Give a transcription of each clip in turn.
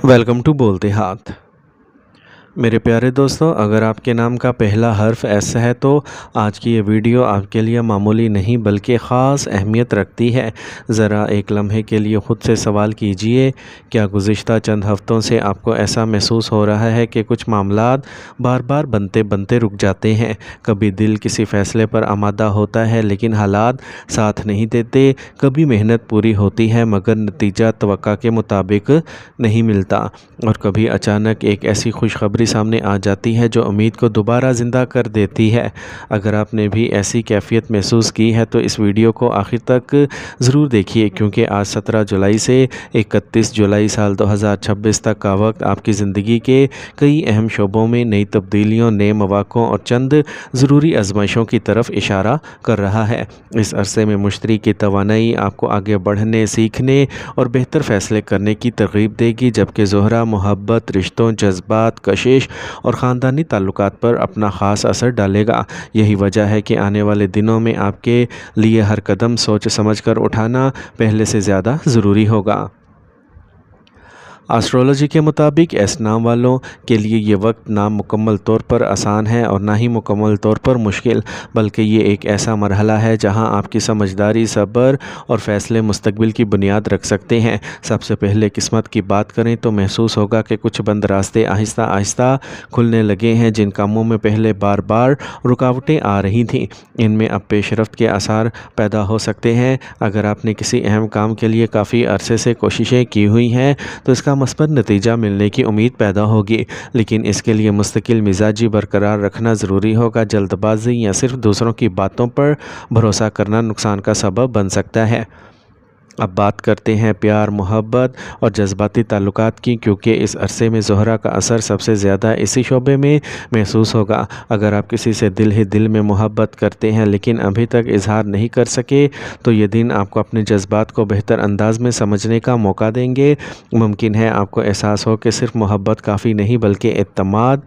Welcome to بولتے ہاتھ۔ میرے پیارے دوستوں، اگر آپ کے نام کا پہلا حرف ایس ہے تو آج کی یہ ویڈیو آپ کے لیے معمولی نہیں بلکہ خاص اہمیت رکھتی ہے۔ ذرا ایک لمحے کے لیے خود سے سوال کیجئے، کیا گزشتہ چند ہفتوں سے آپ کو ایسا محسوس ہو رہا ہے کہ کچھ معاملات بار بار بنتے بنتے رک جاتے ہیں؟ کبھی دل کسی فیصلے پر آمادہ ہوتا ہے لیکن حالات ساتھ نہیں دیتے، کبھی محنت پوری ہوتی ہے مگر نتیجہ توقع کے مطابق نہیں ملتا، اور کبھی اچانک ایک ایسی خوشخبری سامنے آ جاتی ہے جو امید کو دوبارہ زندہ کر دیتی ہے۔ اگر آپ نے بھی ایسی کیفیت محسوس کی ہے تو اس ویڈیو کو آخر تک ضرور دیکھیے، کیونکہ آج 17 جولائی سے 31 جولائی سال 2026 تک کا وقت آپ کی زندگی کے کئی اہم شعبوں میں نئی تبدیلیوں، نئے مواقعوں اور چند ضروری آزمائشوں کی طرف اشارہ کر رہا ہے۔ اس عرصے میں مشتری کی توانائی آپ کو آگے بڑھنے، سیکھنے اور بہتر فیصلے کرنے کی ترغیب دے گی، جبکہ زہرہ محبت، رشتوں، جذبات، کشش اور خاندانی تعلقات پر اپنا خاص اثر ڈالے گا۔ یہی وجہ ہے کہ آنے والے دنوں میں آپ کے لیے ہر قدم سوچ سمجھ کر اٹھانا پہلے سے زیادہ ضروری ہوگا۔ ایسٹرولوجی کے مطابق ایس نام والوں کے لیے یہ وقت نہ مکمل طور پر آسان ہے اور نہ ہی مکمل طور پر مشکل، بلکہ یہ ایک ایسا مرحلہ ہے جہاں آپ کی سمجھداری، صبر اور فیصلے مستقبل کی بنیاد رکھ سکتے ہیں۔ سب سے پہلے قسمت کی بات کریں تو محسوس ہوگا کہ کچھ بند راستے آہستہ آہستہ کھلنے لگے ہیں۔ جن کاموں میں پہلے بار بار رکاوٹیں آ رہی تھیں، ان میں اب پیش رفت کے آثار پیدا ہو سکتے ہیں۔ اگر آپ نے کسی اہم کام کے لیے کافی عرصے سے کوششیں کی ہوئی ہیں تو اس کا مثبت نتیجہ ملنے کی امید پیدا ہوگی، لیکن اس کے لیے مستقل مزاجی برقرار رکھنا ضروری ہوگا۔ جلد بازی یا صرف دوسروں کی باتوں پر بھروسہ کرنا نقصان کا سبب بن سکتا ہے۔ اب بات کرتے ہیں پیار، محبت اور جذباتی تعلقات کی، کیونکہ اس عرصے میں زہرہ کا اثر سب سے زیادہ اسی شعبے میں محسوس ہوگا۔ اگر آپ کسی سے دل ہی دل میں محبت کرتے ہیں لیکن ابھی تک اظہار نہیں کر سکے تو یہ دن آپ کو اپنے جذبات کو بہتر انداز میں سمجھنے کا موقع دیں گے۔ ممکن ہے آپ کو احساس ہو کہ صرف محبت کافی نہیں، بلکہ اعتماد،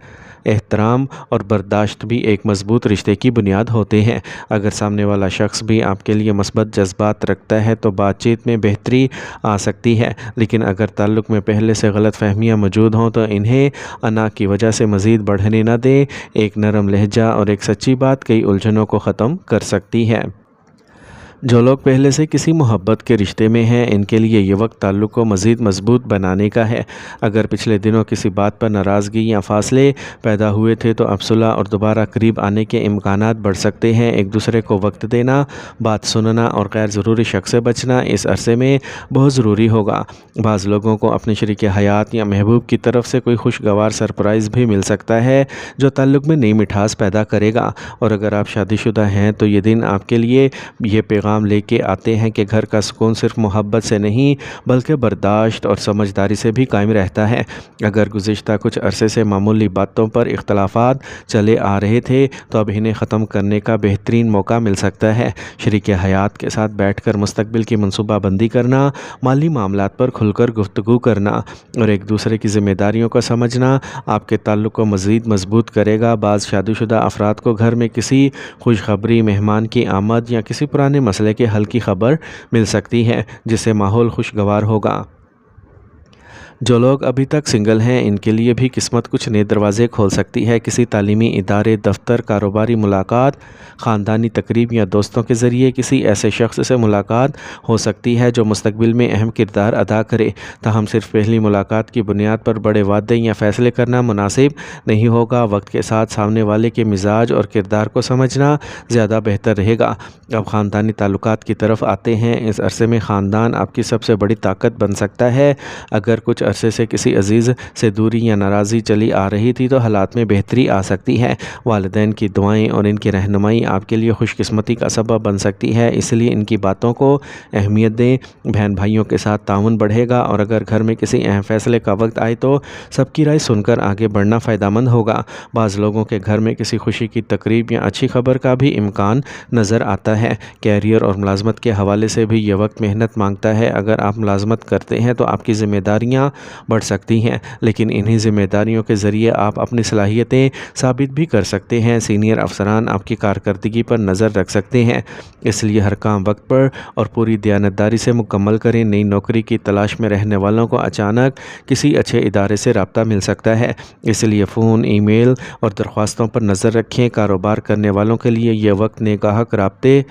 احترام اور برداشت بھی ایک مضبوط رشتے کی بنیاد ہوتے ہیں۔ اگر سامنے والا شخص بھی آپ کے لیے مثبت جذبات رکھتا ہے تو بات چیت میں بہتری آ سکتی ہے، لیکن اگر تعلق میں پہلے سے غلط فہمیاں موجود ہوں تو انہیں انا کی وجہ سے مزید بڑھنے نہ دیں۔ ایک نرم لہجہ اور ایک سچی بات کئی الجھنوں کو ختم کر سکتی ہے۔ جو لوگ پہلے سے کسی محبت کے رشتے میں ہیں، ان کے لیے یہ وقت تعلق کو مزید مضبوط بنانے کا ہے۔ اگر پچھلے دنوں کسی بات پر ناراضگی یا فاصلے پیدا ہوئے تھے تو اب صلح اور دوبارہ قریب آنے کے امکانات بڑھ سکتے ہیں۔ ایک دوسرے کو وقت دینا، بات سننا اور غیر ضروری شک سے بچنا اس عرصے میں بہت ضروری ہوگا۔ بعض لوگوں کو اپنے شریک حیات یا محبوب کی طرف سے کوئی خوشگوار سرپرائز بھی مل سکتا ہے جو تعلق میں نئی مٹھاس پیدا کرے گا، اور اگر آپ شادی شدہ ہیں تو یہ دن آپ کے لیے یہ پیغام لے کے آتے ہیں کہ گھر کا سکون صرف محبت سے نہیں بلکہ برداشت اور سمجھداری سے بھی قائم رہتا ہے۔ اگر گزشتہ کچھ عرصے سے معمولی باتوں پر اختلافات چلے آ رہے تھے تو اب انہیں ختم کرنے کا بہترین موقع مل سکتا ہے۔ شریک حیات کے ساتھ بیٹھ کر مستقبل کی منصوبہ بندی کرنا، مالی معاملات پر کھل کر گفتگو کرنا اور ایک دوسرے کی ذمہ داریوں کو سمجھنا آپ کے تعلق کو مزید مضبوط کرے گا۔ بعض شادی شدہ افراد کو گھر میں کسی خوشخبری، مہمان کی آمد یا کسی پرانے مسئلے کے حل کی خبر مل سکتی ہے جس سے ماحول خوشگوار ہوگا۔ جو لوگ ابھی تک سنگل ہیں، ان کے لیے بھی قسمت کچھ نئے دروازے کھول سکتی ہے۔ کسی تعلیمی ادارے، دفتر، کاروباری ملاقات، خاندانی تقریب یا دوستوں کے ذریعے کسی ایسے شخص سے ملاقات ہو سکتی ہے جو مستقبل میں اہم کردار ادا کرے۔ تاہم صرف پہلی ملاقات کی بنیاد پر بڑے وعدے یا فیصلے کرنا مناسب نہیں ہوگا۔ وقت کے ساتھ سامنے والے کے مزاج اور کردار کو سمجھنا زیادہ بہتر رہے گا۔ اب خاندانی تعلقات کی طرف آتے ہیں۔ اس عرصے میں خاندان آپ کی سب سے بڑی طاقت بن سکتا ہے۔ اگر کچھ عرصے سے کسی عزیز سے دوری یا ناراضی چلی آ رہی تھی تو حالات میں بہتری آ سکتی ہے۔ والدین کی دعائیں اور ان کی رہنمائی آپ کے لیے خوش قسمتی کا سبب بن سکتی ہے، اس لیے ان کی باتوں کو اہمیت دیں۔ بہن بھائیوں کے ساتھ تعاون بڑھے گا، اور اگر گھر میں کسی اہم فیصلے کا وقت آئے تو سب کی رائے سن کر آگے بڑھنا فائدہ مند ہوگا۔ بعض لوگوں کے گھر میں کسی خوشی کی تقریب یا اچھی خبر کا بھی امکان نظر آتا ہے۔ کیریئر اور ملازمت کے حوالے سے بھی یہ وقت محنت مانگتا ہے۔ اگر آپ ملازمت کرتے ہیں تو آپ کی ذمہ داریاں بڑھ سکتی ہیں، لیکن انہی ذمہ داریوں کے ذریعے آپ اپنی صلاحیتیں ثابت بھی کر سکتے ہیں۔ سینئر افسران آپ کی کارکردگی پر نظر رکھ سکتے ہیں، اس لیے ہر کام وقت پر اور پوری دیانتداری سے مکمل کریں۔ نئی نوکری کی تلاش میں رہنے والوں کو اچانک کسی اچھے ادارے سے رابطہ مل سکتا ہے، اس لیے فون، ای میل اور درخواستوں پر نظر رکھیں۔ کاروبار کرنے والوں کے لیے یہ وقت نیک گاہک رابطے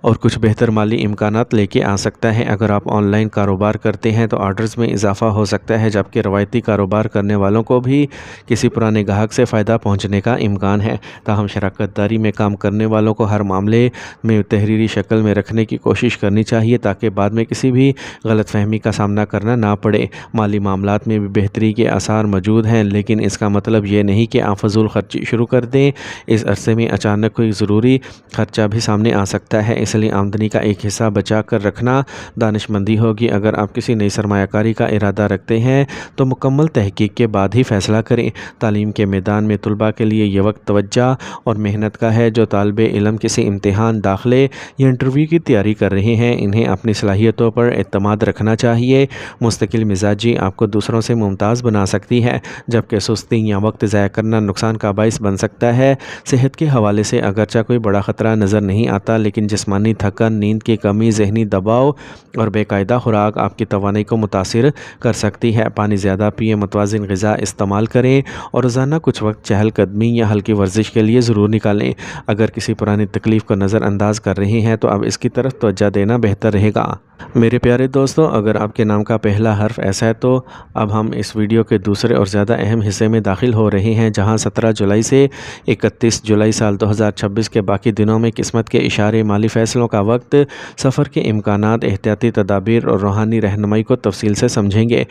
اور کچھ بہتر مالی امکانات لے کے آ سکتا ہے۔ اگر آپ آن لائن کاروبار کرتے ہیں تو آرڈرز میں اضافہ ہو سکتا ہے، جبکہ روایتی کاروبار کرنے والوں کو بھی کسی پرانے گاہک سے فائدہ پہنچنے کا امکان ہے۔ تاہم شراکت داری میں کام کرنے والوں کو ہر معاملے میں تحریری شکل میں رکھنے کی کوشش کرنی چاہیے تاکہ بعد میں کسی بھی غلط فہمی کا سامنا کرنا نہ پڑے۔ مالی معاملات میں بھی بہتری کے آثار موجود ہیں، لیکن اس کا مطلب یہ نہیں کہ آپ فضول خرچی شروع کر دیں۔ اس عرصے میں اچانک کوئی ضروری خرچہ بھی سامنے آ سکتا ہے، اس لیے آمدنی کا ایک حصہ بچا کر رکھنا دانش مندی ہوگی۔ اگر آپ کسی نئی سرمایہ کاری کا ارادہ رکھتے ہیں تو مکمل تحقیق کے بعد ہی فیصلہ کریں۔ تعلیم کے میدان میں طلباء کے لیے یہ وقت توجہ اور محنت کا ہے۔ جو طالب علم کسی امتحان، داخلے یا انٹرویو کی تیاری کر رہے ہیں، انہیں اپنی صلاحیتوں پر اعتماد رکھنا چاہیے۔ مستقل مزاجی آپ کو دوسروں سے ممتاز بنا سکتی ہے، جبکہ سستی یا وقت ضائع کرنا نقصان کا باعث بن سکتا ہے۔ صحت کے حوالے سے اگرچہ کوئی بڑا خطرہ نظر نہیں آتا، لیکن جسمانی تھکن، نیند کی کمی، ذہنی دباؤ اور بے قاعدہ خوراک آپ کی توانائی کو متاثر کر سکتی ہے۔ پانی زیادہ پئیں، متوازن غذا استعمال کریں اور روزانہ کچھ وقت چہل قدمی یا ہلکی ورزش کے لیے ضرور نکالیں۔ اگر کسی پرانی تکلیف کو نظر انداز کر رہے ہیں تو اب اس کی طرف توجہ دینا بہتر رہے گا۔ میرے پیارے دوستو، اگر آپ کے نام کا پہلا حرف ایسا ہے تو اب ہم اس ویڈیو کے دوسرے اور زیادہ اہم حصے میں داخل ہو رہے ہیں، جہاں 17 جولائی سے 31 جولائی سال 2026 کے باقی دنوں میں قسمت کے اشارے، مالی فیصلوں کا وقت، سفر کے امکانات، احتیاطی تدابیر اور روحانی رہنمائی کو تفصیل سے سمجھیں گے۔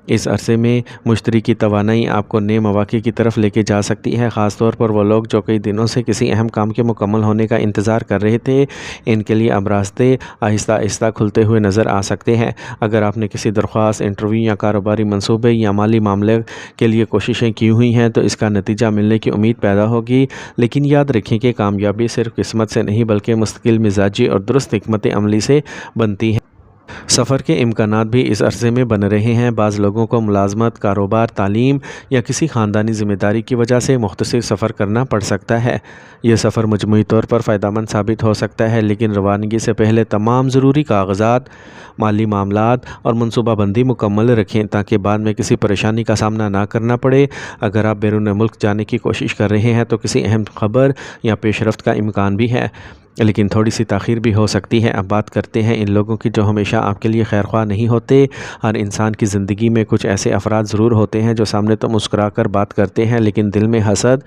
اس عرصے میں مشتری کی توانائی آپ کو نئے مواقع کی طرف لے کے جا سکتی ہے، خاص طور پر وہ لوگ جو کئی دنوں سے کسی اہم کام کے مکمل ہونے کا انتظار کر رہے تھے۔ ان کے لیے اب راستے آہستہ آہستہ کھلتے ہوئے نظر آ سکتے ہیں۔ اگر آپ نے کسی درخواست، انٹرویو یا کاروباری منصوبے یا مالی معاملے کے لیے کوششیں کی ہوئی ہیں تو اس کا نتیجہ ملنے کی امید پیدا ہوگی، لیکن یاد رکھیں کہ کامیابی صرف قسمت سے نہیں بلکہ مستقل مزاجی اور درست حکمت عملی سے بنتی ہے۔ سفر کے امکانات بھی اس عرصے میں بن رہے ہیں۔ بعض لوگوں کو ملازمت، کاروبار، تعلیم یا کسی خاندانی ذمہ داری کی وجہ سے مختصر سفر کرنا پڑ سکتا ہے۔ یہ سفر مجموعی طور پر فائدہ مند ثابت ہو سکتا ہے، لیکن روانگی سے پہلے تمام ضروری کاغذات، مالی معاملات اور منصوبہ بندی مکمل رکھیں تاکہ بعد میں کسی پریشانی کا سامنا نہ کرنا پڑے۔ اگر آپ بیرون ملک جانے کی کوشش کر رہے ہیں تو کسی اہم خبر یا پیش رفت کا امکان بھی ہے، لیکن تھوڑی سی تاخیر بھی ہو سکتی ہے۔ اب بات کرتے ہیں ان لوگوں کی جو ہمیشہ آپ کے لیے خیر خواہ نہیں ہوتے۔ ہر انسان کی زندگی میں کچھ ایسے افراد ضرور ہوتے ہیں جو سامنے تو مسکرا کر بات کرتے ہیں، لیکن دل میں حسد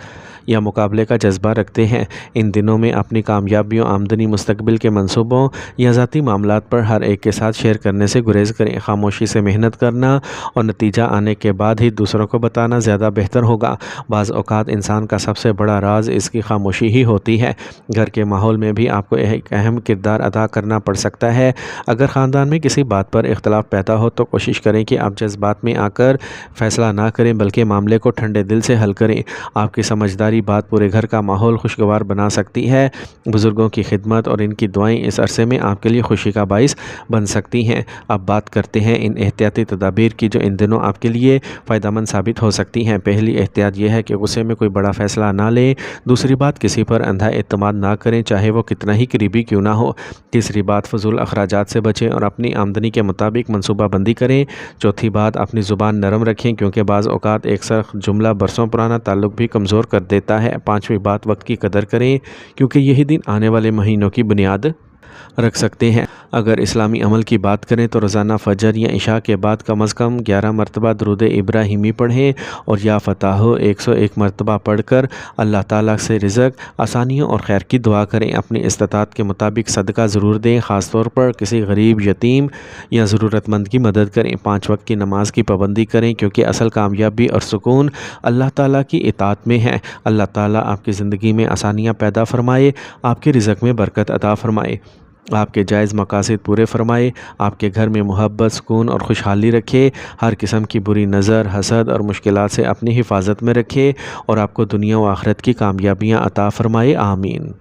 یا مقابلے کا جذبہ رکھتے ہیں۔ ان دنوں میں اپنی کامیابیوں، آمدنی، مستقبل کے منصوبوں یا ذاتی معاملات پر ہر ایک کے ساتھ شیئر کرنے سے گریز کریں۔ خاموشی سے محنت کرنا اور نتیجہ آنے کے بعد ہی دوسروں کو بتانا زیادہ بہتر ہوگا۔ بعض اوقات انسان کا سب سے بڑا راز اس کی خاموشی ہی ہوتی ہے۔ گھر کے ماحول میں بھی آپ کو ایک اہم کردار ادا کرنا پڑ سکتا ہے۔ اگر خاندان میں کسی بات پر اختلاف پیدا ہو تو کوشش کریں کہ آپ جذبات میں آ کر فیصلہ نہ کریں بلکہ معاملے کو ٹھنڈے دل سے حل کریں۔ آپ کی سمجھداری بات پورے گھر کا ماحول خوشگوار بنا سکتی ہے۔ بزرگوں کی خدمت اور ان کی دعائیں اس عرصے میں آپ کے لیے خوشی کا باعث بن سکتی ہیں۔ اب بات کرتے ہیں ان احتیاطی تدابیر کی جو ان دنوں آپ کے لیے فائدہ مند ثابت ہو سکتی ہیں۔ پہلی احتیاط یہ ہے کہ غصے میں کوئی بڑا فیصلہ نہ لیں۔ دوسری بات، کسی پر اندھا اعتماد نہ کریں چاہے وہ کتنا ہی قریبی کیوں نہ ہو۔ تیسری بات، فضول اخراجات سے بچیں اور اپنی آمدنی کے مطابق منصوبہ بندی کریں۔ چوتھی بات، اپنی زبان نرم رکھیں کیونکہ بعض اوقات ایک سخت جملہ برسوں پرانا تعلق بھی کمزور کر دیتا ہے۔ پانچویں بات، وقت کی قدر کریں کیونکہ یہی دن آنے والے مہینوں کی بنیاد رکھ سکتے ہیں۔ اگر اسلامی عمل کی بات کریں تو روزانہ فجر یا عشاء کے بعد کم از کم 11 مرتبہ درود ابراہیمی پڑھیں اور یا فتح 101 مرتبہ پڑھ کر اللہ تعالیٰ سے رزق، آسانیوں اور خیر کی دعا کریں۔ اپنی استطاعت کے مطابق صدقہ ضرور دیں، خاص طور پر کسی غریب، یتیم یا ضرورت مند کی مدد کریں۔ 5 وقت کی نماز کی پابندی کریں کیونکہ اصل کامیابی اور سکون اللہ تعالیٰ کی اطاعت میں ہے۔ اللہ تعالیٰ آپ کی زندگی میں آسانیاں پیدا فرمائے، آپ کے رزق میں برکت عطا فرمائے، آپ کے جائز مقاصد پورے فرمائے، آپ کے گھر میں محبت، سکون اور خوشحالی رکھے، ہر قسم کی بری نظر، حسد اور مشکلات سے اپنی حفاظت میں رکھے اور آپ کو دنیا و آخرت کی کامیابیاں عطا فرمائے۔ آمین۔